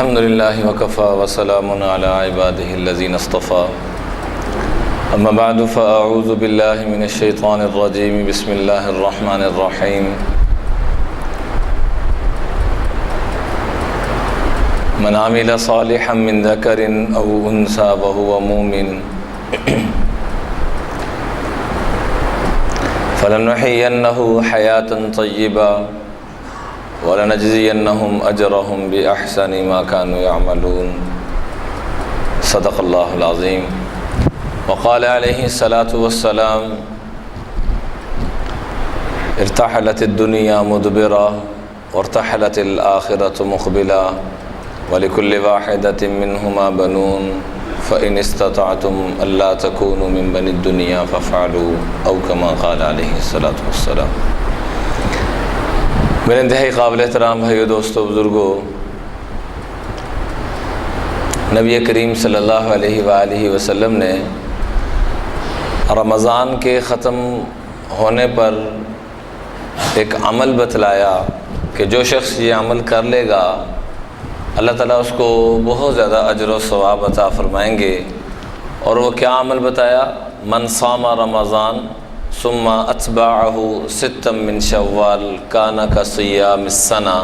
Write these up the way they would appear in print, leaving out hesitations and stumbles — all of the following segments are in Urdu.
الحمد لله وكفى وسلام على عباده الذين اصطفى أما بعد فأعوذ بالله من الشيطان الرجيم بسم الله الرحمن الرحيم من عمل صالحا من ذكر أو أنثى وهو مؤمن فلنحيينه حياة طيبة ولنجزينهم أجرهم بأحسن ما كانوا يعملون صدق الله العظيم وقال عليه الصلاة والسلام ارتحلت الدنيا مدبرة وارتحلت الآخرة مقبلة ولكل واحدة منهما بنون فإن استطعتم ألا تكونوا من بني الدنيا فافعلوا أو كما قال عليه الصلاة والسلام۔ میرے انتہائی قابل احترام بھائیو، دوستو، بزرگو، نبی کریم صلی اللہ علیہ وآلہ وسلم نے رمضان کے ختم ہونے پر ایک عمل بتلایا کہ جو شخص یہ عمل کر لے گا اللہ تعالیٰ اس کو بہت زیادہ اجر و ثواب عطا فرمائیں گے۔ اور وہ کیا عمل بتایا؟ من صام رمضان ثم اتبعہ ستا من شوال کان کصیام السنہ،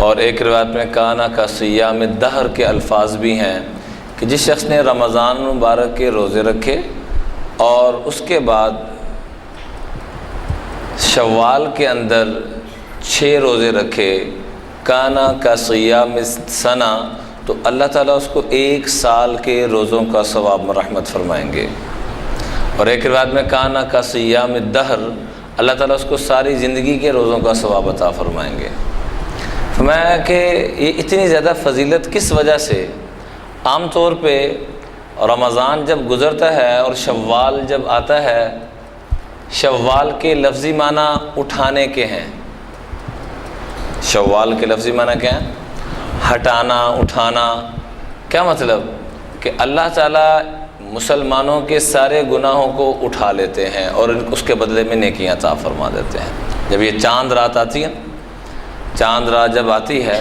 اور ایک روایت میں کان کصیام الدہر کے الفاظ بھی ہیں کہ جس شخص نے رمضان مبارک کے روزے رکھے اور اس کے بعد شوال کے اندر 6 روزے رکھے، کان کصیام السنہ، تو اللہ تعالیٰ اس کو 1 سال کے روزوں کا ثواب رحمت فرمائیں گے۔ اور ایک روایت میں کانا کا صیام الدہر، اللہ تعالیٰ اس کو ساری زندگی کے روزوں کا ثواب عطا فرمائیں گے۔ فرمایا کہ یہ اتنی زیادہ فضیلت کس وجہ سے؟ عام طور پہ رمضان جب گزرتا ہے اور شوال جب آتا ہے، شوال کے لفظی معنی اٹھانے کے ہیں۔ شوال کے لفظی معنی کیا ہیں؟ ہٹانا، اٹھانا۔ کیا مطلب؟ کہ اللہ تعالیٰ مسلمانوں کے سارے گناہوں کو اٹھا لیتے ہیں اور اس کے بدلے میں نیکیاں عطا فرما دیتے ہیں۔ جب یہ چاند رات آتی ہے، چاند رات جب آتی ہے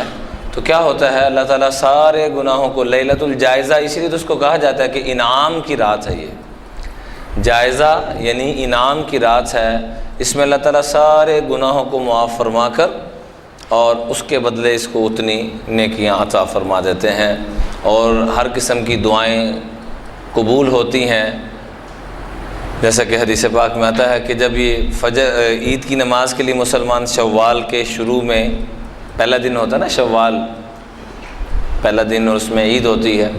تو کیا ہوتا ہے؟ اللہ تعالیٰ سارے گناہوں کو، لیلۃ الجائزہ، اسی لیے تو اس کو کہا جاتا ہے کہ انعام کی رات ہے۔ یہ جائزہ یعنی انعام کی رات ہے، اس میں اللہ تعالیٰ سارے گناہوں کو معاف فرما کر اور اس کے بدلے اس کو اتنی نیکیاں عطا فرما دیتے ہیں، اور ہر قسم کی دعائیں قبول ہوتی ہیں۔ جیسا کہ حدیث پاک میں آتا ہے کہ جب یہ عید کی نماز کے لیے مسلمان شوال کے شروع میں، پہلا دن ہوتا ہے نا شوال، پہلا دن، اور اس میں عید ہوتی ہے،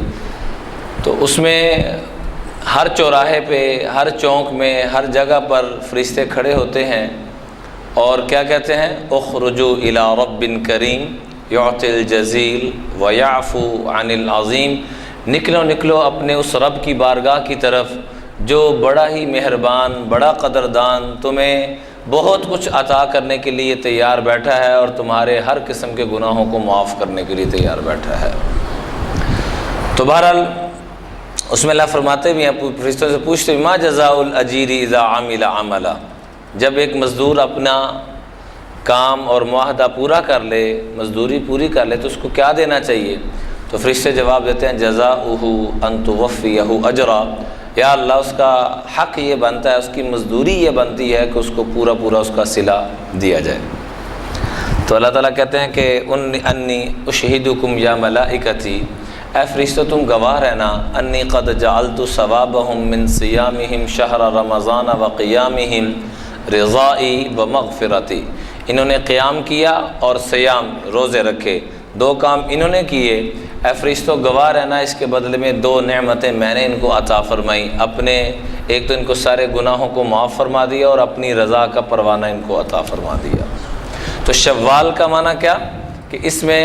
تو اس میں ہر چوراہے پہ، ہر چوک میں، ہر جگہ پر فرشتے کھڑے ہوتے ہیں اور کیا کہتے ہیں؟ اخرجوا الی رب کریم یعطی الجزیل ویعفو عن العظیم، نکلو نکلو اپنے اس رب کی بارگاہ کی طرف جو بڑا ہی مہربان، بڑا قدردان، تمہیں بہت کچھ عطا کرنے کے لیے تیار بیٹھا ہے اور تمہارے ہر قسم کے گناہوں کو معاف کرنے کے لیے تیار بیٹھا ہے۔ تو بہرحال اس میں اللہ فرماتے بھی ہیں، فرشتوں سے پوچھتے ما جزاء الاجیر اذا عمل عملا، جب ایک مزدور اپنا کام اور معاہدہ پورا کر لے، مزدوری پوری کر لے، تو اس کو کیا دینا چاہیے؟ تو فرشتے جواب دیتے ہیں جزاؤہ ان توفیہ اجرا، یا اللہ اس کا حق یہ بنتا ہے، اس کی مزدوری یہ بنتی ہے کہ اس کو پورا پورا اس کا صلہ دیا جائے۔ تو اللہ تعالیٰ کہتے ہیں کہ انی اشہدکم یا ملائکتی، اے فرشتوں تم گواہ رہنا، انی قد جعلت ثوابہم من صیامہم شہر رمضان وقیامہم رضائی ومغفرتی، انہوں نے قیام کیا اور صیام، روزے رکھے، 2 کام انہوں نے کیے، اے فرشتوں گواہ رہنا، اس کے بدلے میں 2 نعمتیں میں نے ان کو عطا فرمائی، اپنے ایک تو ان کو سارے گناہوں کو معاف فرما دیا اور اپنی رضا کا پروانہ ان کو عطا فرما دیا۔ تو شوال کا معنی کیا؟ کہ اس میں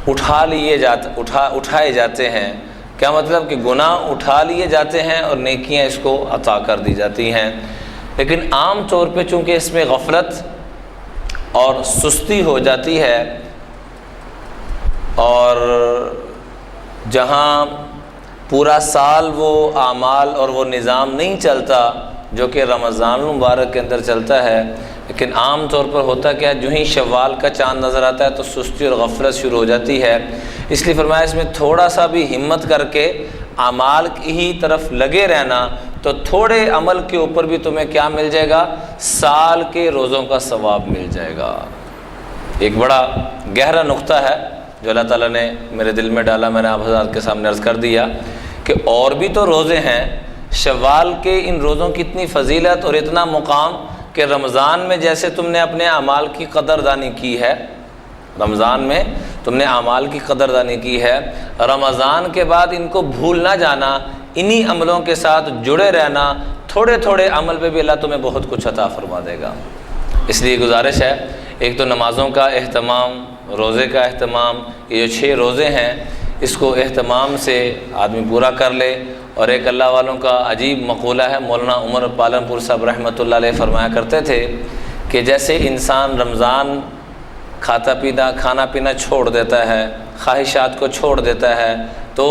اٹھائے جاتے ہیں۔ کیا مطلب؟ کہ گناہ اٹھا لیے جاتے ہیں اور نیکیاں اس کو عطا کر دی جاتی ہیں۔ لیکن عام طور پہ چونکہ اس میں غفلت اور سستی ہو جاتی ہے، اور جہاں پورا سال وہ اعمال اور وہ نظام نہیں چلتا جو کہ رمضان المبارک کے اندر چلتا ہے، لیکن عام طور پر ہوتا کیا ہے، جو ہی شوال کا چاند نظر آتا ہے تو سستی اور غفلت شروع ہو جاتی ہے۔ اس لیے فرمایا اس میں تھوڑا سا بھی ہمت کر کے اعمال کی ہی طرف لگے رہنا، تو تھوڑے عمل کے اوپر بھی تمہیں کیا مل جائے گا؟ سال کے روزوں کا ثواب مل جائے گا۔ ایک بڑا گہرا نقطہ ہے جو اللہ تعالیٰ نے میرے دل میں ڈالا، میں نے آپ حضرات کے سامنے عرض کر دیا کہ اور بھی تو روزے ہیں، شوال کے ان روزوں کی اتنی فضیلت اور اتنا مقام کہ رمضان میں جیسے تم نے اپنے اعمال کی قدردانی کی ہے، رمضان میں تم نے اعمال کی قدردانی کی ہے، رمضان کے بعد ان کو بھول نہ جانا، انہی عملوں کے ساتھ جڑے رہنا، تھوڑے تھوڑے عمل پہ بھی اللہ تمہیں بہت کچھ عطا فرما دے گا۔ اس لیے گزارش ہے، ایک تو نمازوں کا اہتمام، روزے کا اہتمام، یہ جو 6 روزے ہیں اس کو اہتمام سے آدمی پورا کر لے۔ اور ایک اللہ والوں کا عجیب مقولہ ہے، مولانا عمر پالنپور صاحب رحمۃ اللہ علیہ فرمایا کرتے تھے کہ جیسے انسان رمضان کھانا پینا چھوڑ دیتا ہے، خواہشات کو چھوڑ دیتا ہے، تو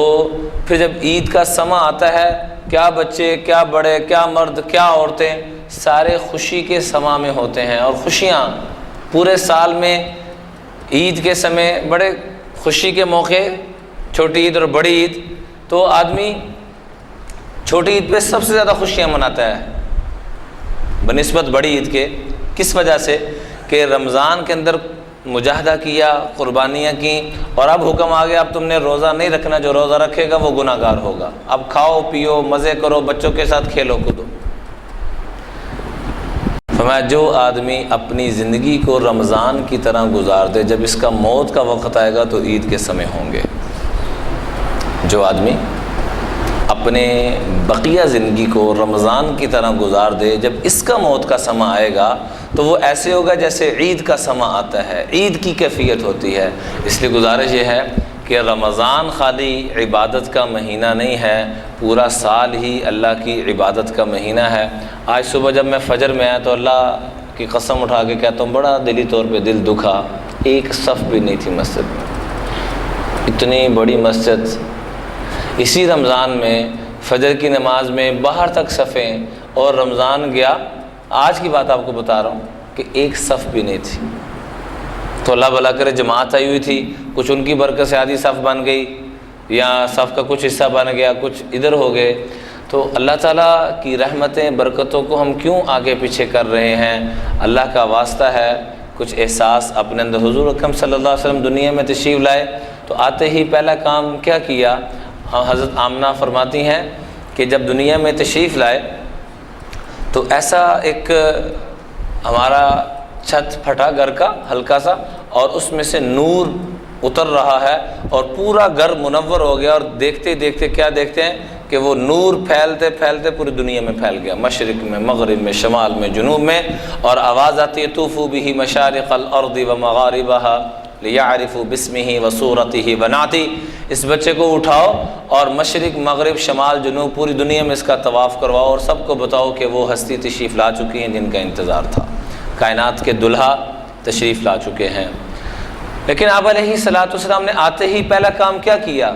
پھر جب عید کا سماں آتا ہے، کیا بچے، کیا بڑے، کیا مرد، کیا عورتیں، سارے خوشی کے سماں میں ہوتے ہیں۔ اور خوشیاں پورے سال میں عید کے سمے بڑے خوشی کے موقع، چھوٹی عید اور بڑی عید، تو آدمی چھوٹی عید پہ سب سے زیادہ خوشیاں مناتا ہے بنسبت بڑی عید کے۔ کس وجہ سے؟ کہ رمضان کے اندر مجاہدہ کیا، قربانیاں کیں، اور اب حکم آ گیا اب تم نے روزہ نہیں رکھنا، جو روزہ رکھے گا وہ گناہ گار ہوگا، اب کھاؤ پیو، مزے کرو، بچوں کے ساتھ کھیلو کودو۔ فرمایا جو آدمی اپنی زندگی کو رمضان کی طرح گزار دے، جب اس کا موت کا وقت آئے گا تو عید کے سمے ہوں گے۔ جو آدمی اپنے بقیہ زندگی کو رمضان کی طرح گزار دے، جب اس کا موت کا سماں آئے گا تو وہ ایسے ہوگا جیسے عید کا سماں آتا ہے، عید کی کیفیت ہوتی ہے۔ اس لیے گزارش یہ ہے کہ رمضان خالی عبادت کا مہینہ نہیں ہے، پورا سال ہی اللہ کی عبادت کا مہینہ ہے۔ آج صبح جب میں فجر میں آیا تو اللہ کی قسم اٹھا کے کہتا ہوں بڑا دلی طور پہ دل دکھا، ایک صف بھی نہیں تھی مسجد میں، اتنی بڑی مسجد، اسی رمضان میں فجر کی نماز میں باہر تک صفیں، اور رمضان گیا، آج کی بات آپ کو بتا رہا ہوں کہ ایک صف بھی نہیں تھی۔ تو اللہ بھلا کرے جماعت آئی ہوئی تھی، کچھ ان کی برکت سے آدھی صف بن گئی، یا صف کا کچھ حصہ بن گیا، کچھ ادھر ہو گئے۔ تو اللہ تعالیٰ کی رحمتیں برکتوں کو ہم کیوں آگے پیچھے کر رہے ہیں؟ اللہ کا واسطہ ہے کچھ احساس اپنے اندر۔ حضور اکرم صلی اللہ علیہ وسلم دنیا میں تشریف لائے تو آتے ہی پہلا کام کیا کیا؟ حضرت آمنہ فرماتی ہیں کہ جب دنیا میں تشریف لائے تو ایسا ایک ہمارا چھت پھٹا گھر کا ہلکا سا، اور اس میں سے نور اتر رہا ہے اور پورا گھر منور ہو گیا، اور دیکھتے دیکھتے کیا دیکھتے ہیں کہ وہ نور پھیلتے پھیلتے پوری دنیا میں پھیل گیا، مشرق میں، مغرب میں، شمال میں، جنوب میں، اور آواز آتی ہے طوفوا بہ مشارق الارض ومغاربہا لیعرفوا باسمہ وصورتہ ونعتہ۔ اس بچے کو اٹھاؤ اور مشرق، مغرب، شمال، جنوب، پوری دنیا میں اس کا طواف کرواؤ، اور سب کو بتاؤ کہ وہ ہستی تشریف لا چکی ہیں جن کا انتظار تھا، کائنات کے دلہا تشریف لا چکے ہیں۔ لیکن آپ علیہ الصلوۃ والسلام نے آتے ہی پہلا کام کیا کیا؟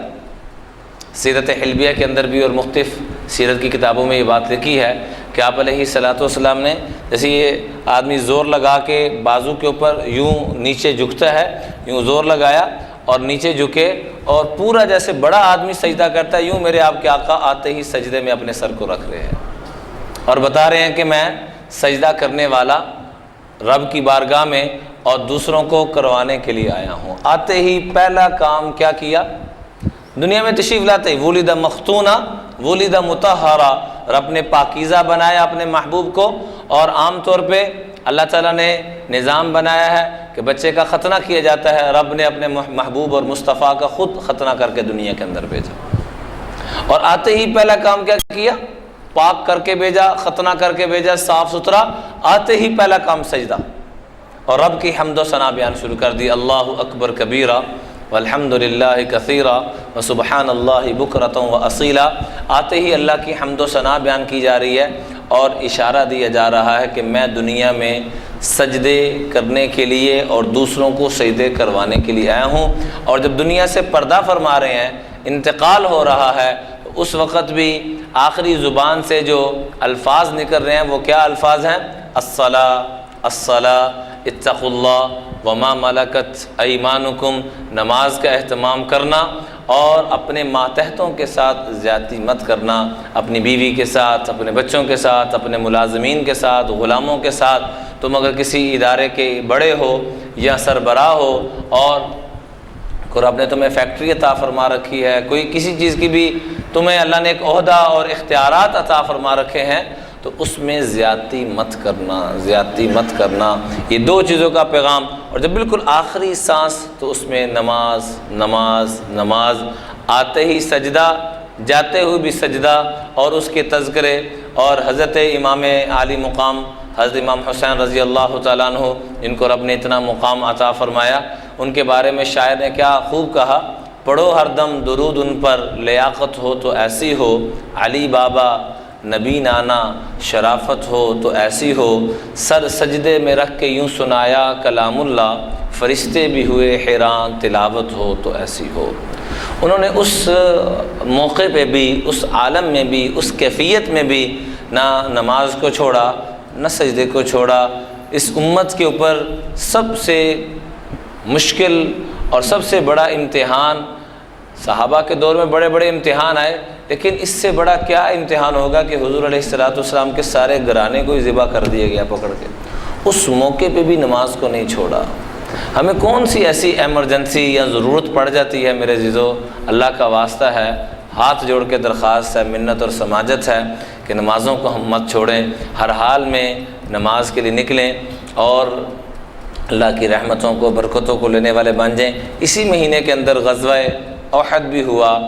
سیرت حلبیہ کے اندر بھی اور مختلف سیرت کی کتابوں میں یہ بات لکھی ہے کہ آپ علیہ الصلوۃ والسلام نے، جیسے یہ آدمی زور لگا کے بازو کے اوپر یوں نیچے جھکتا ہے، یوں زور لگایا اور نیچے جھکے، اور پورا جیسے بڑا آدمی سجدہ کرتا ہے، یوں میرے آپ کے آقا آتے ہی سجدے میں اپنے سر کو رکھ رہے ہیں اور بتا رہے ہیں کہ میں سجدہ کرنے والا رب کی بارگاہ میں اور دوسروں کو کروانے کے لیے آیا ہوں۔ آتے ہی پہلا کام کیا کیا؟ دنیا میں تشریف لاتے ہی ولد مختونا ولد مطہرا، رب نے پاکیزہ بنایا اپنے محبوب کو، اور عام طور پہ اللہ تعالیٰ نے نظام بنایا ہے کہ بچے کا ختنہ کیا جاتا ہے، رب نے اپنے محبوب اور مصطفیٰ کا خود ختنہ کر کے دنیا کے اندر بھیجا، اور آتے ہی پہلا کام کیا کیا؟ پاک کر کے بھیجا، ختنہ کر کے بھیجا، صاف ستھرا، آتے ہی پہلا کام سجدہ، اور رب کی حمد و ثنا بیان شروع کر دی، اللہ اکبر کبیرہ والحمد للہ کثیرا وسبحان اللہ بکرۃ واصیلا۔ آتے ہی اللہ کی حمد و ثنا بیان کی جا رہی ہے، اور اشارہ دیا جا رہا ہے کہ میں دنیا میں سجدے کرنے کے لیے اور دوسروں کو سجدے کروانے کے لیے آیا ہوں۔ اور جب دنیا سے پردہ فرما رہے ہیں، انتقال ہو رہا ہے، تو اس وقت بھی آخری زبان سے جو الفاظ نکل رہے ہیں وہ کیا الفاظ ہیں؟ الصلاۃ، اتقوا اللہ وما ملکت ایمانکم، نماز کا اہتمام کرنا اور اپنے ماتحتوں کے ساتھ زیادتی مت کرنا، اپنی بیوی کے ساتھ، اپنے بچوں کے ساتھ، اپنے ملازمین کے ساتھ، غلاموں کے ساتھ۔ تم اگر کسی ادارے کے بڑے ہو یا سربراہ ہو اور رب نے تمہیں فیکٹری عطا فرما رکھی ہے، کوئی کسی چیز کی بھی تمہیں اللہ نے ایک عہدہ اور اختیارات عطا فرما رکھے ہیں، تو اس میں زیادتی مت کرنا، یہ دو چیزوں کا پیغام۔ اور جب بالکل آخری سانس تو اس میں نماز، آتے ہی سجدہ، جاتے ہوئے بھی سجدہ اور اس کے تذکرے۔ اور حضرت امام عالی مقام حضرت امام حسین رضی اللہ تعالیٰ عنہ، جن کو رب نے اتنا مقام عطا فرمایا، ان کے بارے میں شاعر نے کیا خوب کہا، پڑھو ہر دم درود ان پر، لیاقت ہو تو ایسی ہو، علی بابا نبی نانا شرافت ہو تو ایسی ہو، سر سجدے میں رکھ کے یوں سنایا کلام اللہ، فرشتے بھی ہوئے حیران تلاوت ہو تو ایسی ہو۔ انہوں نے اس موقع پہ بھی، اس عالم میں بھی، اس کیفیت میں بھی نہ نماز کو چھوڑا، نہ سجدے کو چھوڑا۔ اس امت کے اوپر سب سے مشکل اور سب سے بڑا امتحان، صحابہ کے دور میں بڑے بڑے امتحان آئے، لیکن اس سے بڑا کیا امتحان ہوگا کہ حضور علیہ السلام کے سارے گھرانے کو ہی ذبح کر دیا گیا پکڑ کے۔ اس موقع پہ بھی نماز کو نہیں چھوڑا۔ ہمیں کون سی ایسی ایمرجنسی یا ضرورت پڑ جاتی ہے میرے عزیزو، اللہ کا واسطہ ہے، ہاتھ جوڑ کے درخواست ہے، منت اور سماجت ہے کہ نمازوں کو ہم مت چھوڑیں، ہر حال میں نماز کے لیے نکلیں اور اللہ کی رحمتوں کو، برکتوں کو لینے والے بن جائیں۔ اسی مہینے کے اندر غزوہ احد بھی ہوا۔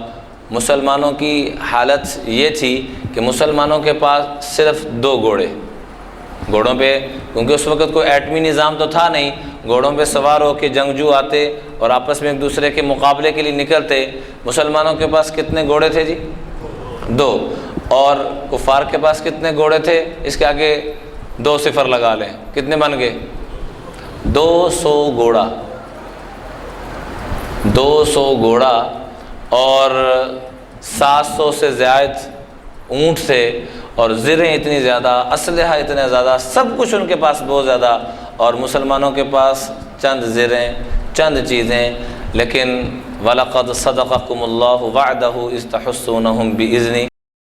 مسلمانوں کی حالت یہ تھی کہ مسلمانوں کے پاس صرف 2 گھوڑوں پہ، کیونکہ اس وقت کوئی ایٹمی نظام تو تھا نہیں، گھوڑوں پہ سوار ہو کے جنگجو آتے اور آپس میں ایک دوسرے کے مقابلے کے لیے نکلتے۔ مسلمانوں کے پاس کتنے گھوڑے تھے جی؟ 2۔ اور کفار کے پاس کتنے گھوڑے تھے؟ اس کے آگے 2 صفر لگا لیں، کتنے بن گئے؟ 200 گھوڑا، 200 گھوڑا اور 700 سے زائد اونٹ تھے، اور زریں اتنی زیادہ، اسلحہ اتنا زیادہ، سب کچھ ان کے پاس بہت زیادہ، اور مسلمانوں کے پاس چند زریں، چند چیزیں۔ لیکن وَلَقَدْ صَدَقَكُمُ اللَّهُ وَعْدَهُ إِذْ تَحُسُّونَهُم بِإِذْنِهِ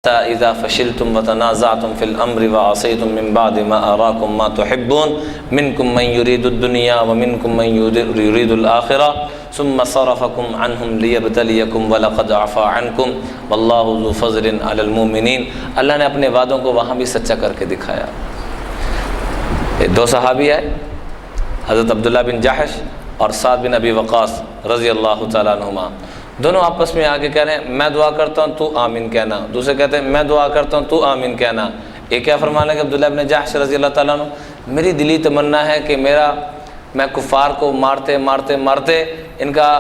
حَتَّىٰ إِذَا فَشِلْتُمْ وَتَنَازَعْتُمْ فِي الْأَمْرِ وَعَصَيْتُم مِّن بَعْدِ مَا أَرَاكُم مَّا تُحِبُّونَ مِنكُم مَّن يُرِيدُ الدُّنْيَا وَمِنكُم مَّن يُرِيدُ الْآخِرَةَ ثُمَّ صَرَفَكُمْ عَنْهُمْ لِيَبْتَلِيَكُمْ وَلَقَدْ عَفَا عَنْكُمْ وَاللَّهُ ذُو فَضْلٍ عَلَى الْمُؤْمِنِينَ۔ اللہ نے اپنے وعدوں کو وہاں بھی سچا کر کے دکھایا۔ 2 صحابی آئے، حضرت عبداللہ بن جحش اور سعد بن ابی وقاص رضی اللہ تعالیٰ عنہما، دونوں آپس میں آگے کہہ رہے ہیں میں دعا کرتا ہوں تو آمین کہنا، دوسرے کہتے ہیں میں دعا کرتا ہوں تو آمین کہنا۔ ایک کیا فرمانے کہ عبداللہ بن جحش رضی اللہ تعالیٰ عنہ، میری دلی تمنا ہے کہ میں کفار کو مارتے مارتے مارتے ان کا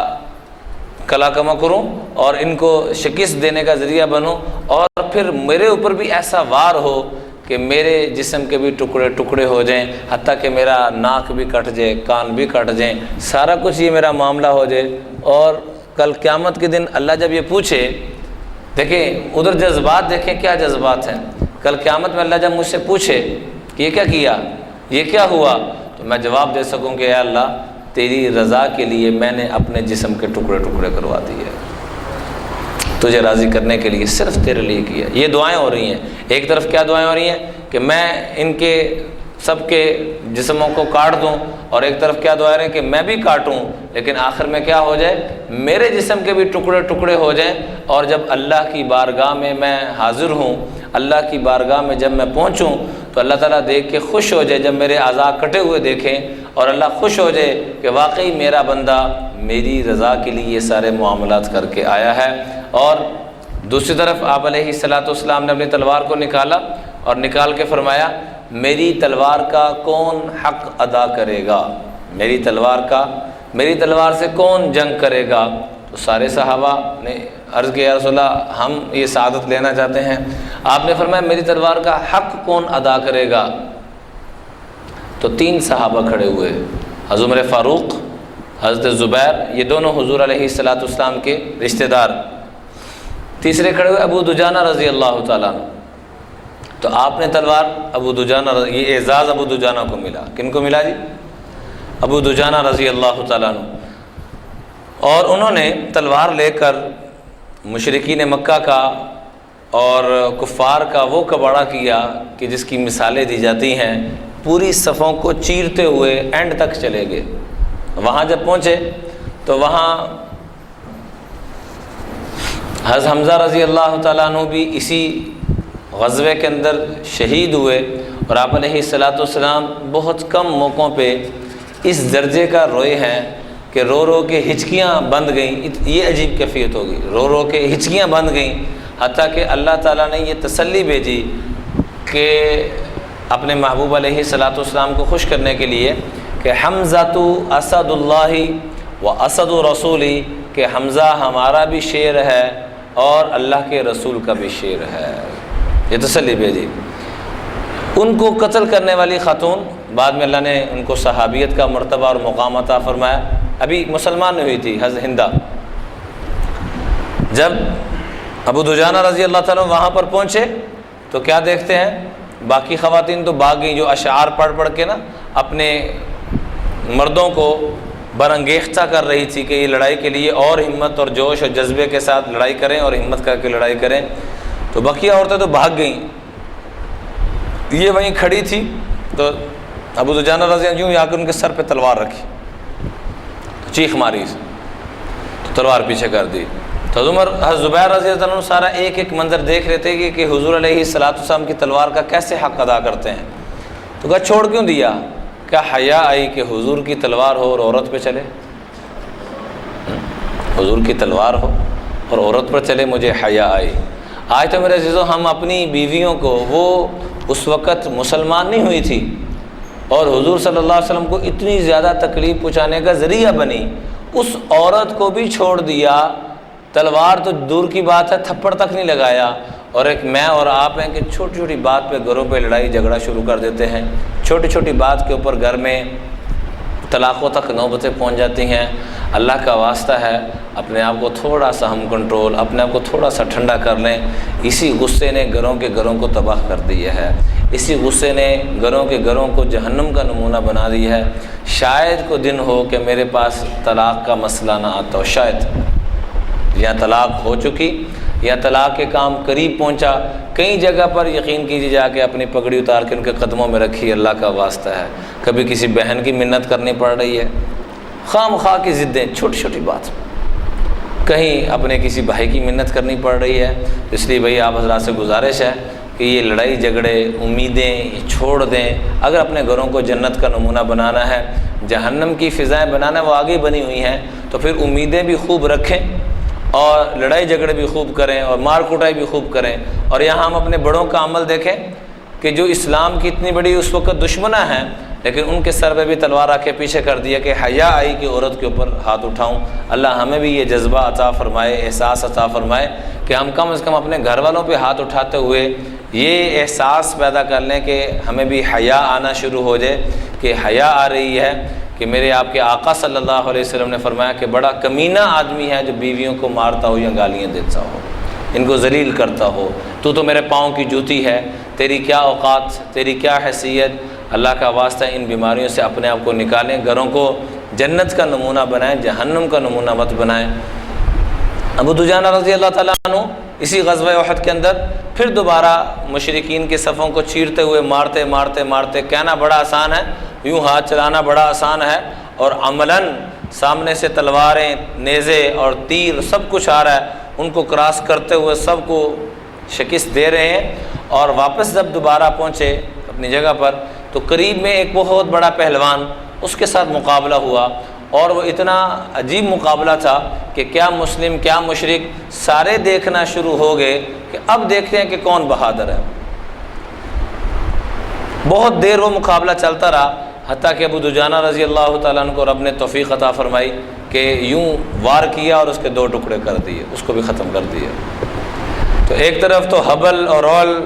کلا کما کروں اور ان کو شکست دینے کا ذریعہ بنوں، اور پھر میرے اوپر بھی ایسا وار ہو کہ میرے جسم کے بھی ٹکڑے ٹکڑے ہو جائیں، حتیٰ کہ میرا ناک بھی کٹ جائے، کان بھی کٹ جائیں، سارا کچھ یہ میرا معاملہ ہو جائے۔ اور کل قیامت کے دن اللہ جب یہ پوچھے، دیکھیں ادھر جذبات، دیکھیں کیا جذبات ہیں، کل قیامت میں اللہ جب مجھ سے پوچھے کہ یہ کیا کیا، یہ کیا ہوا، تو میں جواب دے سکوں کہ اے اللہ تیری رضا کے لیے میں نے اپنے جسم کے ٹکڑے ٹکڑے کروا دیے، تجھے راضی کرنے کے لیے صرف تیرے لیے کیا۔ یہ دعائیں ہو رہی ہیں، ایک طرف کیا دعائیں ہو رہی ہیں کہ میں ان کے سب کے جسموں کو کاٹ دوں، اور ایک طرف کیا دعا ہے کہ میں بھی کاٹوں، لیکن آخر میں کیا ہو جائے، میرے جسم کے بھی ٹکڑے ٹکڑے ہو جائیں، اور جب اللہ کی بارگاہ میں حاضر ہوں، اللہ کی بارگاہ میں جب میں پہنچوں تو اللہ تعالیٰ دیکھ کے خوش ہو جائے، جب میرے اعضاء کٹے ہوئے دیکھیں، اور اللہ خوش ہو جائے کہ واقعی میرا بندہ میری رضا کے لیے یہ سارے معاملات کر کے آیا ہے۔ اور دوسری طرف آپ علیہ السلام نے اپنی تلوار کو نکالا اور نکال کے فرمایا میری تلوار کا کون حق ادا کرے گا، میری تلوار سے کون جنگ کرے گا۔ تو سارے صحابہ نے عرض کیا یا رسول اللہ ہم یہ سعادت لینا چاہتے ہیں۔ آپ نے فرمایا میری تلوار کا حق کون ادا کرے گا؟ تو 3 صحابہ کھڑے ہوئے، حضرت عمر فاروق، حضرت زبیر، یہ دونوں حضور علیہ السلام کے رشتہ دار۔ تیسرے کھڑے ہوئے ابو دجانہ رضی اللہ تعالیٰ عنہ. تو آپ نے تلوار ابو دجانہ، یہ اعزاز ابو دجانہ کو ملا. کن کو ملا جی؟ ابو دجانہ رضی اللہ تعالیٰ عنہ. اور انہوں نے تلوار لے کر مشرکین مکہ کا اور کفار کا وہ کباڑہ کیا کہ جس کی مثالیں دی جاتی ہیں. پوری صفوں کو چیرتے ہوئے اینڈ تک چلے گئے. وہاں جب پہنچے تو وہاں حضرت حمزہ رضی اللہ تعالیٰ عنہ بھی اسی غزوے کے اندر شہید ہوئے. اور آپ علیہ الصلاۃ والسلام بہت کم موقعوں پہ اس درجے کا روئے ہیں کہ رو رو کے ہچکیاں بند گئیں. یہ عجیب کیفیت ہوگی، رو رو کے ہچکیاں بند گئیں. حتیٰ کہ اللہ تعالیٰ نے یہ تسلی بھیجی کہ اپنے محبوب علیہ الصلاۃ والسلام کو خوش کرنے کے لیے کہ حمزہ تو اسد اللہ و اسد رسولی، کہ حمزہ ہمارا بھی شیر ہے اور اللہ کے رسول کا بھی شیر ہے. یہ تسلی بھیجی. ان کو قتل کرنے والی خاتون بعد میں اللہ نے ان کو صحابیت کا مرتبہ اور مقام عطا فرمایا. ابھی مسلمان ہوئی تھی حضرت ہندہ. جب ابو دجانہ رضی اللہ تعالیٰ وہاں پر پہنچے تو کیا دیکھتے ہیں، باقی خواتین تو بھاگ گئیں جو اشعار پڑھ پڑھ کے نا اپنے مردوں کو برانگیختہ کر رہی تھی کہ یہ لڑائی کے لیے اور ہمت اور جوش اور جذبے کے ساتھ لڑائی کریں اور ہمت کر کے لڑائی کریں. تو بقیہ عورتیں تو بھاگ گئیں. یہ وہیں کھڑی تھی تو ابو دجانہ رضی اللہ عنہ آ کر ان کے سر پہ تلوار رکھی، چیخ ماری، تو تلوار پیچھے کر دی. تو حضرت زبیر رضی اللہ عنہ سارا ایک ایک منظر دیکھ رہے تھے کہ حضور علیہ الصلاۃ والسلام کی تلوار کا کیسے حق ادا کرتے ہیں. تو کہا چھوڑ کیوں دیا؟ کیا حیا آئی کہ حضور کی تلوار ہو اور عورت پہ چلے؟ حضور کی تلوار ہو اور عورت پر چلے، مجھے حیا آئی. آج تو میرے عزیزو ہم اپنی بیویوں کو، وہ اس وقت مسلمان نہیں ہوئی تھی اور حضور صلی اللہ علیہ وسلم کو اتنی زیادہ تکلیف پہنچانے کا ذریعہ بنی، اس عورت کو بھی چھوڑ دیا. تلوار تو دور کی بات ہے، تھپڑ تک نہیں لگایا. اور ایک میں اور آپ ہیں کہ چھوٹی چھوٹی بات پہ گھروں پہ لڑائی جھگڑا شروع کر دیتے ہیں. چھوٹی چھوٹی بات کے اوپر گھر میں طلاقوں تک نوبتیں پہنچ جاتی ہیں. اللہ کا واسطہ ہے اپنے آپ کو تھوڑا سا ہم کنٹرول، اپنے آپ کو تھوڑا سا ٹھنڈا کر لیں. اسی غصے نے گھروں کو تباہ کر دیا ہے. اسی غصے نے گھروں کو جہنم کا نمونہ بنا دیا ہے. شاید کو دن ہو کہ میرے پاس طلاق کا مسئلہ نہ آتا ہو، شاید یا طلاق ہو چکی یا طلاق کے کام قریب پہنچا. کئی جگہ پر یقین کیجیے جا کے اپنی پگڑی اتار کے ان کے قدموں میں رکھی، اللہ کا واسطہ ہے. کبھی کسی بہن کی منت کرنی پڑ رہی ہے، خام خواہ کی ضدیں، چھوٹی چھوٹی بات. کہیں اپنے کسی بھائی کی منت کرنی پڑ رہی ہے. اس لیے بھائی آپ حضرات سے گزارش ہے کہ یہ لڑائی جھگڑے، امیدیں یہ چھوڑ دیں. اگر اپنے گھروں کو جنت کا نمونہ بنانا ہے، جہنم کی فضائیں بنانا وہ آگے بنی ہوئی ہیں، تو پھر امیدیں بھی خوب رکھیں اور لڑائی جھگڑے بھی خوب کریں اور مار کٹائی بھی خوب کریں. اور یہاں ہم اپنے بڑوں کا عمل دیکھیں کہ جو اسلام کی اتنی بڑی اس وقت دشمنہ ہیں، لیکن ان کے سر پہ بھی تلوار رکھ کے پیچھے کر دیا کہ حیا آئی کہ عورت کے اوپر ہاتھ اٹھاؤں. اللہ ہمیں بھی یہ جذبہ عطا فرمائے، احساس عطا فرمائے کہ ہم کم از کم اپنے گھر والوں پہ ہاتھ اٹھاتے ہوئے یہ احساس پیدا کر لیں کہ ہمیں بھی حیا آنا شروع ہو جائے کہ حیا آ رہی ہے. کہ میرے آپ کے آقا صلی اللہ علیہ وسلم نے فرمایا کہ بڑا کمینہ آدمی ہے جو بیویوں کو مارتا ہو یا گالیاں دیتا ہو، ان کو ذلیل کرتا ہو. تو میرے پاؤں کی جوتی ہے، تیری کیا اوقات، تیری کیا حیثیت. اللہ کا واسطہ ان بیماریوں سے اپنے آپ کو نکالیں، گھروں کو جنت کا نمونہ بنائیں، جہنم کا نمونہ مت بنائیں. ابو دجانہ رضی اللہ تعالیٰ عنہ اسی غزوہ احد کے اندر پھر دوبارہ مشرکین کے صفوں کو چیرتے ہوئے مارتے مارتے مارتے. کہنا بڑا آسان ہے، یوں ہاتھ چلانا بڑا آسان ہے، اور عملاً سامنے سے تلواریں، نیزے اور تیر سب کچھ آ رہا ہے. ان کو کراس کرتے ہوئے سب کو شکست دے رہے ہیں. اور واپس جب دوبارہ پہنچے اپنی جگہ پر تو قریب میں ایک بہت بڑا پہلوان، اس کے ساتھ مقابلہ ہوا. اور وہ اتنا عجیب مقابلہ تھا کہ کیا مسلم کیا مشرک سارے دیکھنا شروع ہو گئے کہ اب دیکھتے ہیں کہ کون بہادر ہے. بہت دیر وہ مقابلہ چلتا رہا، حتیٰ کہ ابو دجانہ رضی اللہ تعالیٰ عنہ کو رب نے توفیق عطا فرمائی کہ یوں وار کیا اور اس کے 2 ٹکڑے کر دیے، اس کو بھی ختم کر دیا. تو ایک طرف تو حبل اور رول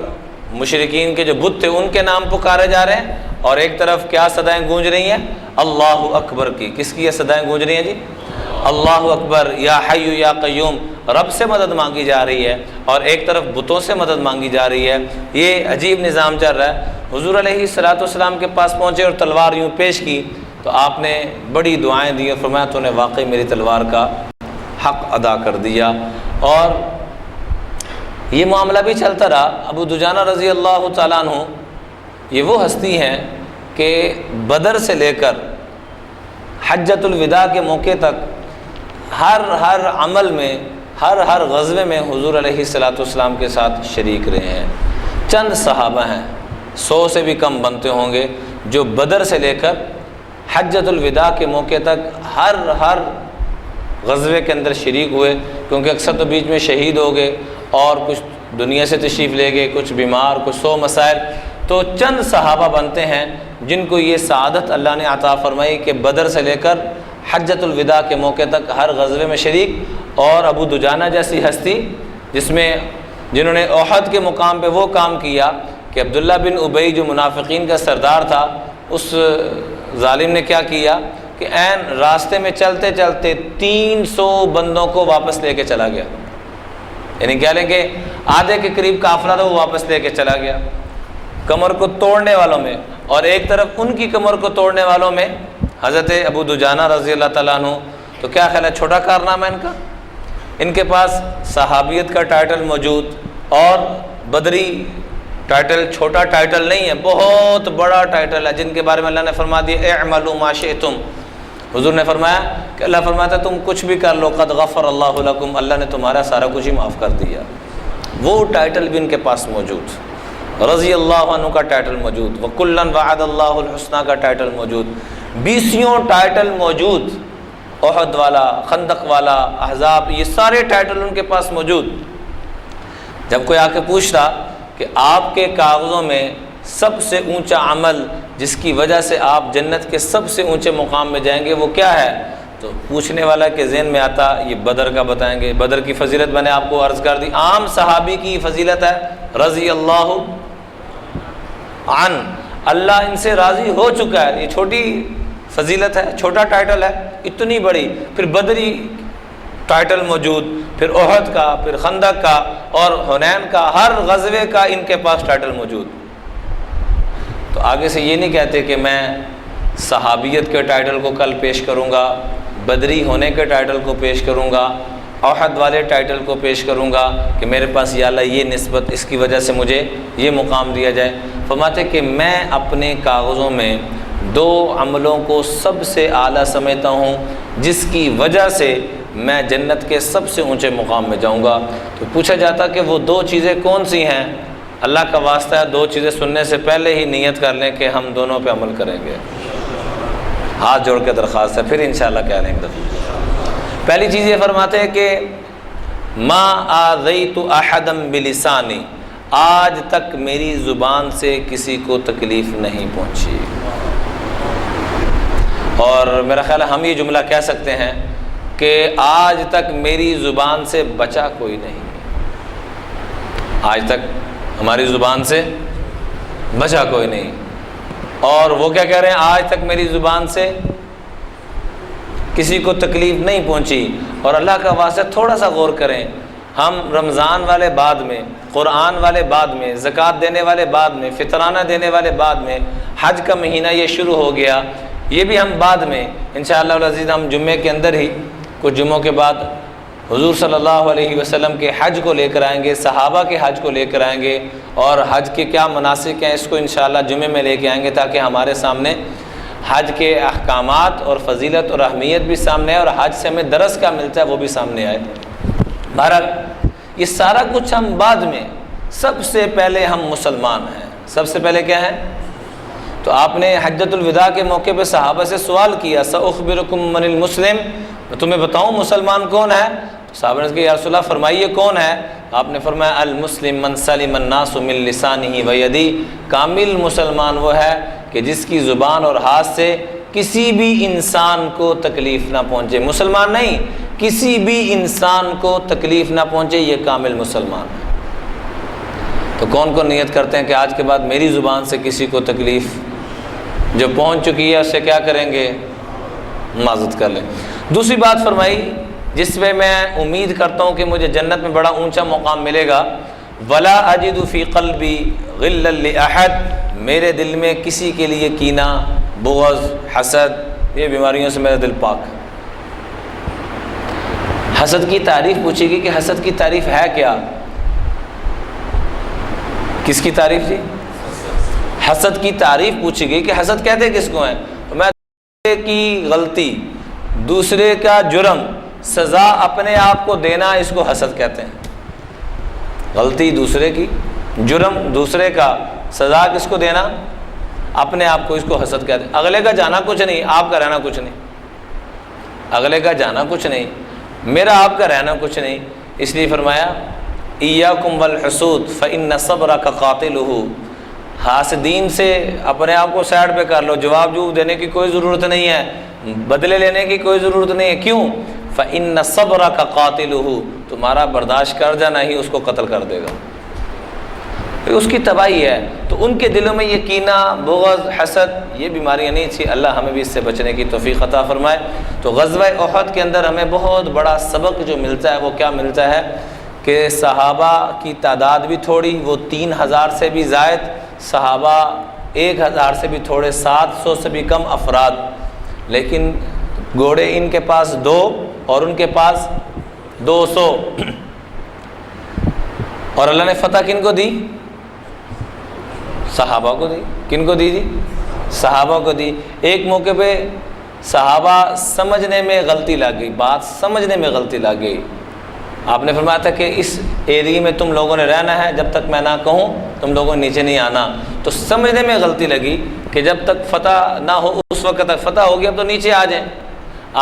مشرکین کے جو بت تھے ان کے نام پکارے جا رہے ہیں، اور ایک طرف کیا صدائیں گونج رہی ہیں؟ اللہ اکبر کی. کس کی یہ صدائیں گونج رہی ہیں جی؟ اللہ اکبر یا حی یا قیوم رب سے مدد مانگی جا رہی ہے اور ایک طرف بتوں سے مدد مانگی جا رہی ہے. یہ عجیب نظام چل رہا ہے. حضور علیہ الصلوۃ والسلام کے پاس پہنچے اور تلوار یوں پیش کی تو آپ نے بڑی دعائیں دی اور فرمایا تو نے واقعی میری تلوار کا حق ادا کر دیا. اور یہ معاملہ بھی چلتا رہا. ابو دجانہ رضی اللہ تعالیٰ عنہ یہ وہ ہستی ہیں کہ بدر سے لے کر حجۃ الوداع کے موقع تک ہر عمل میں ہر غزوے میں حضور علیہ الصلوۃ والسلام کے ساتھ شریک رہے ہیں. چند صحابہ ہیں 100 سے بھی کم بنتے ہوں گے جو بدر سے لے کر حجۃ الوداع کے موقع تک ہر غزوے کے اندر شریک ہوئے، کیونکہ اکثر تو بیچ میں شہید ہو گئے اور کچھ دنیا سے تشریف لے گئے، کچھ بیمار، کچھ 100 مسائل. تو چند صحابہ بنتے ہیں جن کو یہ سعادت اللہ نے عطا فرمائی کہ بدر سے لے کر حجۃ الوداع کے موقع تک ہر غزوے میں شریک. اور ابو دجانہ جیسی ہستی جنہوں نے احد کے مقام پہ وہ کام کیا کہ عبداللہ بن ابی جو منافقین کا سردار تھا، اس ظالم نے کیا کیا کہ عین راستے میں چلتے چلتے 300 بندوں کو واپس لے کے چلا گیا. یعنی کیا لیں کہ آدھے کے قریب قافلہ تھا، وہ واپس لے کے چلا گیا کمر کو توڑنے والوں میں. اور ایک طرف ان کی کمر کو توڑنے والوں میں حضرت ابو دجانہ رضی اللہ تعالیٰ عنہ. تو کیا خیال ہے چھوٹا کارنامہ ان کا؟ ان کے پاس صحابیت کا ٹائٹل موجود اور بدری ٹائٹل چھوٹا ٹائٹل نہیں ہے، بہت بڑا ٹائٹل ہے، جن کے بارے میں اللہ نے فرما دیا اعملوا ما شئتم. حضور نے فرمایا کہ اللہ فرماتا ہے تم کچھ بھی کر لو قد غفر اللہ لکم، اللہ نے تمہارا سارا کچھ ہی معاف کر دیا. وہ ٹائٹل بھی ان کے پاس موجود، رضی اللہ عنہ کا ٹائٹل موجود، وَكُلًّا وَعَدَ اللَّهُ الْحُسْنَى کا ٹائٹل موجود، 20 ٹائٹل موجود، احد والا، خندق والا، احزاب، یہ سارے ٹائٹل ان کے پاس موجود. جب کوئی آ کے پوچھ رہا کہ آپ کے کاغذوں میں سب سے اونچا عمل جس کی وجہ سے آپ جنت کے سب سے اونچے مقام میں جائیں گے وہ کیا ہے، تو پوچھنے والا کے ذہن میں آتا یہ بدر کا بتائیں گے. بدر کی فضیلت میں نے آپ کو عرض کر دی، عام صحابی کی فضیلت ہے رضی اللہ عنہ، اللہ ان سے راضی ہو چکا ہے. یہ چھوٹی فضیلت ہے، چھوٹا ٹائٹل ہے، اتنی بڑی. پھر بدری ٹائٹل موجود، پھر احد کا، پھر خندق کا اور حنین کا، ہر غزوے کا ان کے پاس ٹائٹل موجود. تو آگے سے یہ نہیں کہتے کہ میں صحابیت کے ٹائٹل کو کل پیش کروں گا، بدری ہونے کے ٹائٹل کو پیش کروں گا، احد والے ٹائٹل کو پیش کروں گا کہ میرے پاس یا اللہ یہ نسبت، اس کی وجہ سے مجھے یہ مقام دیا جائے. فرماتے کہ میں اپنے کاغذوں میں 2 عملوں کو سب سے اعلیٰ سمجھتا ہوں جس کی وجہ سے میں جنت کے سب سے اونچے مقام میں جاؤں گا. تو پوچھا جاتا کہ وہ 2 چیزیں کون سی ہیں؟ اللہ کا واسطہ ہے 2 چیزیں سننے سے پہلے ہی نیت کر لیں کہ ہم دونوں پہ عمل کریں گے. ہاتھ جوڑ کے درخواست ہے، پھر انشاءاللہ کہہ لیں گے. پہلی چیز یہ فرماتے ہیں کہ ما آذیت احدا بلسانی، آج تک میری زبان سے کسی کو تکلیف نہیں پہنچی. اور میرا خیال ہے ہم یہ جملہ کہہ سکتے ہیں کہ آج تک میری زبان سے بچا کوئی نہیں. آج تک ہماری زبان سے بچا کوئی نہیں. اور وہ کیا کہہ رہے ہیں؟ آج تک میری زبان سے کسی کو تکلیف نہیں پہنچی. اور اللہ کا واسطہ تھوڑا سا غور کریں، ہم رمضان والے بعد میں، قرآن والے بعد میں، زکوٰۃ دینے والے بعد میں، فطرانہ دینے والے بعد میں، حج کا مہینہ یہ شروع ہو گیا، یہ بھی ہم بعد میں انشاءاللہ العزیز ہم جمعے کے اندر ہی کچھ جمعوں کے بعد حضور صلی اللہ علیہ وسلم کے حج کو لے کر آئیں گے، صحابہ کے حج کو لے کر آئیں گے، اور حج کے کیا مناسک ہیں اس کو انشاءاللہ جمعے میں لے کے آئیں گے تاکہ ہمارے سامنے حج کے احکامات اور فضیلت اور اہمیت بھی سامنے آئے اور حج سے ہمیں درس کیا ملتا ہے وہ بھی سامنے آئے. بہرحال یہ سارا کچھ ہم بعد میں، سب سے پہلے ہم مسلمان ہیں. سب سے پہلے کیا ہے؟ تو آپ نے حجۃ الوداع کے موقع پہ صحابہ سے سوال کیا سأخبرکم من المسلم، میں تمہیں بتاؤں مسلمان کون ہے؟ صحابہ نے کہا یا رسول اللہ فرمائیے کون ہے؟ آپ نے فرمایا المسلم من سلم الناس من لسانہ ویدہ، کامل مسلمان وہ ہے کہ جس کی زبان اور ہاتھ سے کسی بھی انسان کو تکلیف نہ پہنچے. مسلمان نہیں، کسی بھی انسان کو تکلیف نہ پہنچے، یہ کامل مسلمان ہے. تو کون کون نیت کرتے ہیں کہ آج کے بعد میری زبان سے کسی کو تکلیف جو پہنچ چکی ہے اس سے کیا کریں گے؟ معذرت کر لیں. دوسری بات فرمائی جس پہ میں امید کرتا ہوں کہ مجھے جنت میں بڑا اونچا مقام ملے گا، ولا اجد فی قلبی غلا لاحد، میرے دل میں کسی کے لیے کینہ، بغض، حسد، یہ بیماریوں سے میرا دل پاک۔ حسد کی تعریف پوچھے گی کہ حسد کی تعریف ہے کیا؟ کس کی تعریف تھی؟ حسد کی تعریف پوچھے گی کہ حسد کہتے کس کو ہیں؟ میں دوسرے کی غلطی، دوسرے کا جرم، سزا اپنے آپ کو دینا، اس کو حسد کہتے ہیں۔ غلطی دوسرے کی، جرم دوسرے کا، سزا کس کو دینا؟ اپنے آپ کو، اس کو حسد کہتے ہیں۔ اگلے کا جانا کچھ نہیں، آپ کا رہنا کچھ نہیں، اگلے کا جانا کچھ نہیں، میرا آپ کا رہنا کچھ نہیں۔ اس لیے فرمایا ایاکم والحسود فإن الصبر قاتلہ، حاسدین سے اپنے آپ کو سائڈ پہ کر لو، جواب دینے کی کوئی ضرورت نہیں ہے، بدلے لینے کی کوئی ضرورت نہیں ہے۔ کیوں؟ فإن الصبر قاتلہ، تمہارا برداشت کر جانا ہی اس کو قتل کر دے گا، اس کی تباہی ہے۔ تو ان کے دلوں میں یہ کینہ، بغض، حسد، یہ بیماریاں نہیں تھی۔ اللہ ہمیں بھی اس سے بچنے کی توفیق عطا فرمائے۔ تو غزوہ احد کے اندر ہمیں بہت بڑا سبق جو ملتا ہے وہ کیا ملتا ہے کہ صحابہ کی تعداد بھی تھوڑی، وہ 3000 سے بھی زائد، صحابہ 1000 سے بھی تھوڑے، 700 سے بھی کم افراد، لیکن گھوڑے ان کے پاس 2 اور ان کے پاس 200، اور اللہ نے فتح کن کو دی؟ صحابہ کو دی۔ کن کو دی؟ صحابہ کو دی۔ ایک موقع پہ صحابہ سمجھنے میں غلطی لگ گئی، بات سمجھنے میں غلطی لگ گئی۔ آپ نے فرمایا تھا کہ اس ایریے میں تم لوگوں نے رہنا ہے، جب تک میں نہ کہوں تم لوگوں نے نیچے نہیں آنا۔ تو سمجھنے میں غلطی لگی کہ جب تک فتح نہ ہو، اس وقت تک فتح ہو گیا اب تو نیچے آ جائیں۔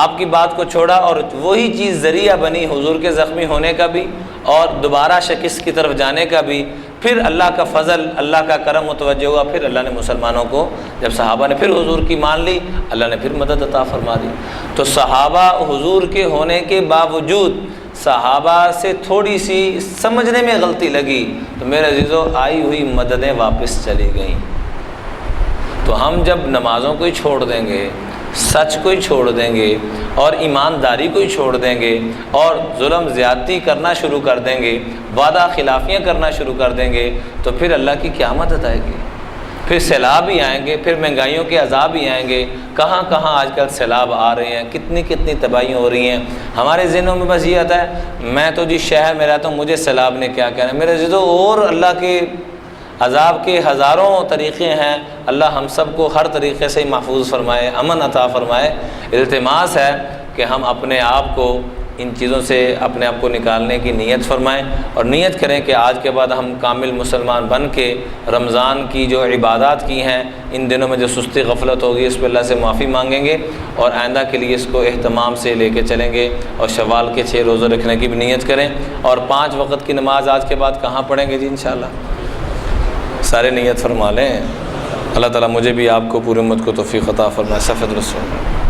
آپ کی بات کو چھوڑا، اور وہی چیز ذریعہ بنی حضور کے زخمی ہونے کا بھی اور دوبارہ شکست کی طرف جانے کا بھی۔ پھر اللہ کا فضل، اللہ کا کرم متوجہ ہوا، پھر اللہ نے مسلمانوں کو، جب صحابہ نے پھر حضور کی مان لی، اللہ نے پھر مدد عطا فرما دی۔ تو صحابہ حضور کے ہونے کے باوجود صحابہ سے تھوڑی سی سمجھنے میں غلطی لگی، تو میرے عزیزو آئی ہوئی مددیں واپس چلی گئیں۔ تو ہم جب نمازوں کو ہی چھوڑ دیں گے، سچ کو ہی چھوڑ دیں گے، اور ایمانداری کو ہی چھوڑ دیں گے، اور ظلم زیادتی کرنا شروع کر دیں گے، وعدہ خلافیاں کرنا شروع کر دیں گے، تو پھر اللہ کی کیا مدد آئے گی؟ پھر سیلاب ہی آئیں گے، پھر مہنگائیوں کے عذاب ہی آئیں گے۔ کہاں کہاں آج کل سیلاب آ رہے ہیں، کتنی تباہیاں ہو رہی ہیں۔ ہمارے ذہنوں میں بس یہ آتا ہے میں تو جس شہر میں رہتا ہوں مجھے سیلاب نے کیا کہنا ہے۔ میرے عزیزو اور اللہ کے عذاب کے ہزاروں طریقے ہیں، اللہ ہم سب کو ہر طریقے سے محفوظ فرمائے، امن عطا فرمائے۔ التماس ہے کہ ہم اپنے آپ کو ان چیزوں سے اپنے آپ کو نکالنے کی نیت فرمائیں، اور نیت کریں کہ آج کے بعد ہم کامل مسلمان بن کے رمضان کی جو عبادات کی ہیں، ان دنوں میں جو سستی غفلت ہوگی اس پہ اللہ سے معافی مانگیں گے، اور آئندہ کے لیے اس کو اہتمام سے لے کے چلیں گے، اور شوال کے 6 روزے رکھنے کی بھی نیت کریں۔ اور 5 وقت کی نماز آج کے بعد کہاں پڑھیں گے جی انشاءاللہ؟ سارے نیت فرما لیں۔ اللہ تعالیٰ مجھے بھی آپ کو پوری امت کو توفیق عطا فرمائے۔ صفحۃ رسول۔